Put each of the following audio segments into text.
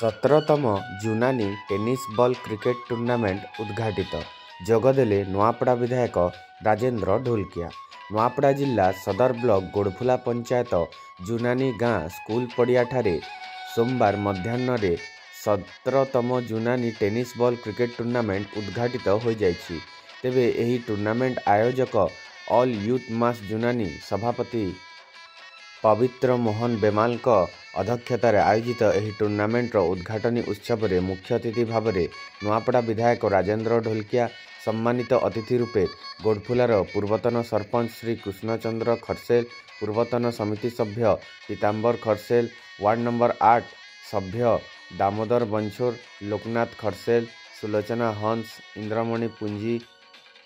17तम यूनानी tennis ball cricket tournament उद्घाटित जोगदेले नुआपड़ा विधायक राजेंद्र ढोलकिया। नुआपड़ा जिला सदर ब्लॉक गोड़फुला पंचायत यूनानी गाँ स्कूल पड़िया ठारे सोमवार मध्याह्न 17तम यूनानी टेनिस बॉल क्रिकेट टूर्नामेंट उद्घाटित हो जाइछि। तेबे एही टूर्नामेंट आयोजक ऑल यूथ मास यूनानी सभापति पवित्र मोहन बेमाल अध्यक्षतार आयोजित एही टूर्नामेंटर उद्घाटनी उत्सव में मुख्य अतिथि भाव में नुआपड़ा विधायक राजेंद्र ढोलकिया, सम्मानित अतिथि रूपे गोड़फुलार पूर्वतन सरपंच श्री कृष्णचंद्र खरसेल, पूर्वतन समिति सभ्य पीताम्बर खरसेल, वार्ड नंबर 8 सभ्य दामोदर बंछोर, लोकनाथ खरसेल, सुलोचना हंस, इंद्रमणि पुंजी,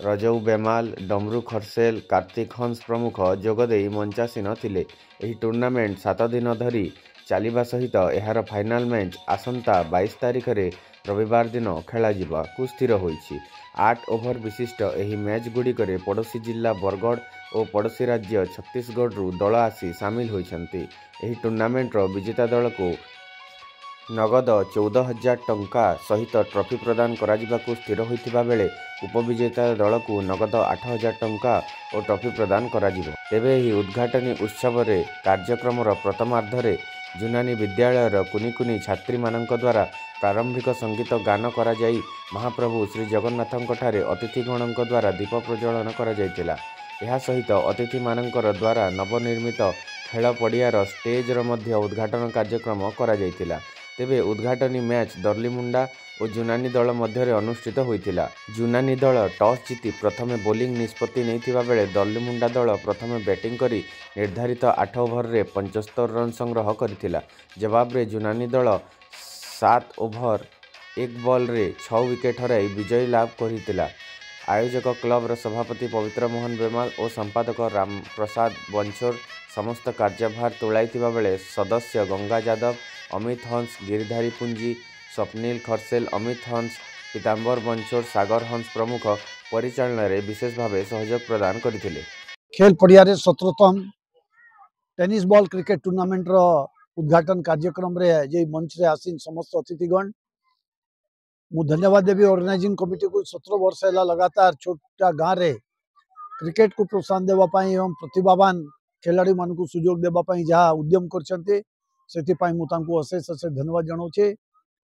रजऊ बेमाल, डमरू खरसेल, कार्तिक हंस प्रमुख जोगदे मंचासीन थिले। एही टूर्नामेंट 7 दिन धरी चलिबा सहित एहार फाइनाल मैच आसंता 22 तारिख रे रविवार दिन खेला जिबाकु स्थिर होइछि। 8 ओभर विशिष्ट एही मैच गुड़िकरे पड़ोशी जिला बरगढ़ और पड़ोशी राज्य छत्तीसगढ़ दल आसी सामिल होइछन्ति। एही टूर्नामेंटर विजेता दल को नगद 14,000 टंका सहित ट्रॉफी प्रदान कराजिबाकु स्थिर होइथिबा बेले उपविजेता दल को नगद 8,000 टंका और ट्रॉफी प्रदान कराजिबो। तेबे एही उद्घाटनी उत्सव रे कार्यक्रमर प्रथमार्धरे यूनानी विद्यालयर कुनी कुनी छात्री मानक द्वारा प्रारंभिक संगीत गान करा जाई महाप्रभु श्री जगन्नाथଙ୍କ ठारे अतिथिगणଙ୍କ द्वारा दीप प्रज्वलन करा जाइतिला। एहा सहित अतिथि मानकर द्वारा नवनिर्मित खेल पड़ियार स्टेजर मध्य उद्घाटन कार्यक्रम करा जाइतिला। तेबे उद्घाटनी मैच दर्लीमुंडा और यूनानी दल मध्य अनुष्ठित होइतिला। यूनानी दल टॉस जीति प्रथमे बोलिंग निष्पत्ति नैथिबा बेले दर्लीमुंडा दल प्रथमे बैटिंग करी निर्धारित 8 ओभर रे 75 रन संग्रह करथिला। जवाब रे यूनानी दल 7 ओभर 1 बॉल रे 6 विकेट हराई विजय लाभ करथिला। आयोजक क्लब सभापति पवित्र मोहन बेमाल और संपादक राम प्रसाद बंछोर समस्त कार्यभार तुलाइथिबा बेले सदस्य गंगा यादव, अमित हंस, गिरिधारी पुंजी, स्वप्निल खरसेल, अमित हंस, पीताम्बर बंछोर, सागर हंस प्रमुख परिचालन रे विशेष भाव सहयोग प्रदान करथिले। खेल पड़िया 17तम टेनिस बॉल क्रिकेट टूर्नामेंट रो उद्घाटन कार्यक्रम रे जे मंच रे आसीन समस्त अतिथिगण मु धन्यवाद देवी ऑर्गेनाइजिंग कमिटी को। 17 वर्ष है लगातार छोटा गाँव रे क्रिकेट को प्रोत्साहन देवाई एवं प्रतिभावान खिलाड़ी मान को सुजोग देवाई जहाँ उद्यम करछन्ते सेतिपाई मु तांको अशेष अशेष धन्यवाद जनाऊे।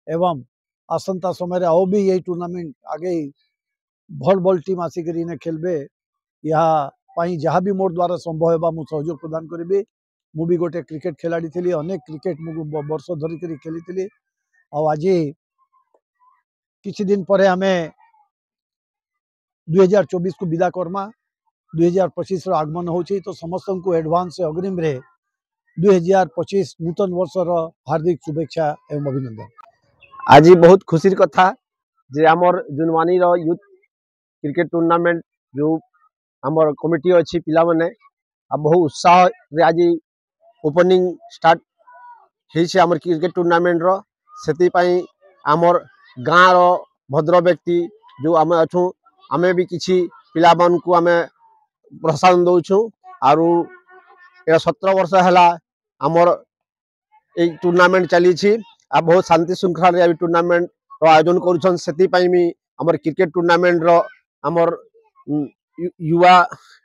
एवं आसंता समय रे आओ भी यही टूर्नामेंट आगे भल भल टीम आसिक ने खेलबे यहाँ जहाँ भी मोर द्वारा संभव है मु सहयोग प्रदान करी। मु भी गोटे क्रिकेट खिलाड़ी थी, अनेक क्रिकेट मु वर्ष धरिक खेली थी। आज किछि दिन पर आमे 2024 को विदा करमा, 2025 आगमन होछि। तो समस्त को एडवांस अग्रिम रे 2025 नूतन वर्ष हार्दिक शुभेच्छा एवं अभिनंदन। आज बहुत खुशी कथा जे आमर जुनवानी रो यूथ क्रिकेट टूर्नामेंट जो आमर कमिटी अच्छी पिला माने बहुत उत्साह रे आज ओपनिंग स्टार्ट हेछि आमर क्रिकेट टूर्नामेंट रो। सेति पई आमर गाँ रो भद्र व्यक्ति जो आमे अछु आमे भी किछि पिला मान को आमे प्रोत्साहन दउछु। आरु 17 वर्ष हला आमर ए टूर्नामेंट चली छी। आ बहुत शांति श्रृंखला रे टूर्नामेंट रो आयोजन करूछन। सेति पई मी आमर क्रिकेट टूर्नामेंट रो आमर युवा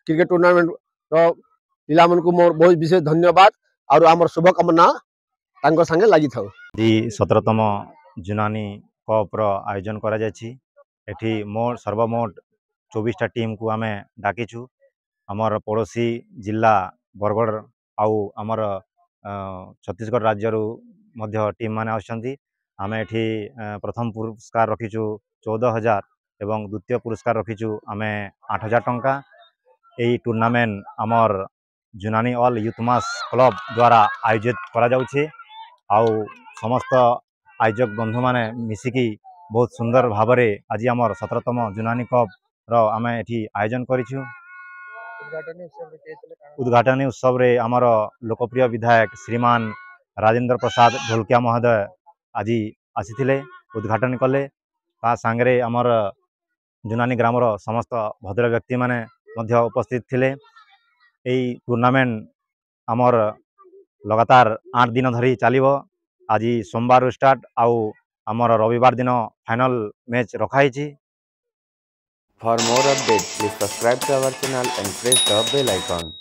क्रिकेट टूर्नामेंट रो पिला मन को मोर बहुत विशेष धन्यवाद और आमर शुभकामना तांको संगे लागि थाउ। 17तम यूनानी कप रो आयोजन करा जायछि। एठी मोर सर्वमोट 24टा टीम को आमे डाकिछु। आमर पड़ोशी जिला बरगढ़ आउ आमर छत्तीसगढ़ राज्य मध्य टीम माने आछंती। आमे एठी प्रथम पुरस्कार रखिछु 14,000 एवं द्वितीय पुरस्कार रखिछु आमे 8,000 टंका। एही टूर्नामेंट आमर यूनानी ऑल यूथ मास क्लब द्वारा आयोजित करा जाउछि। आउ समस्त आयोजक बंधु माने मिसिकी बहुत सुंदर भाव रे आज आमर 17तम यूनानी कप रो आमे एठी आयोजन करिछु। उद्घाटनी उत्सव रे आमर लोकप्रिय विधायक श्रीमान राजेंद्र प्रसाद ढोलकिया महोदय आज आसीथिले, उद्घाटन कले। ता सांगरे आमर यूनानी ग्रामर समस्त भद्र व्यक्ति माने मध्य उपस्थित थिले। एई टूर्नामेंट आमर लगातार 8 दिन धरी चलिबो। आज सोमवार स्टार्ट आउ आमर रविवार दिन फाइनल मैच रखाई। For more updates, please subscribe to our channel and press the bell icon.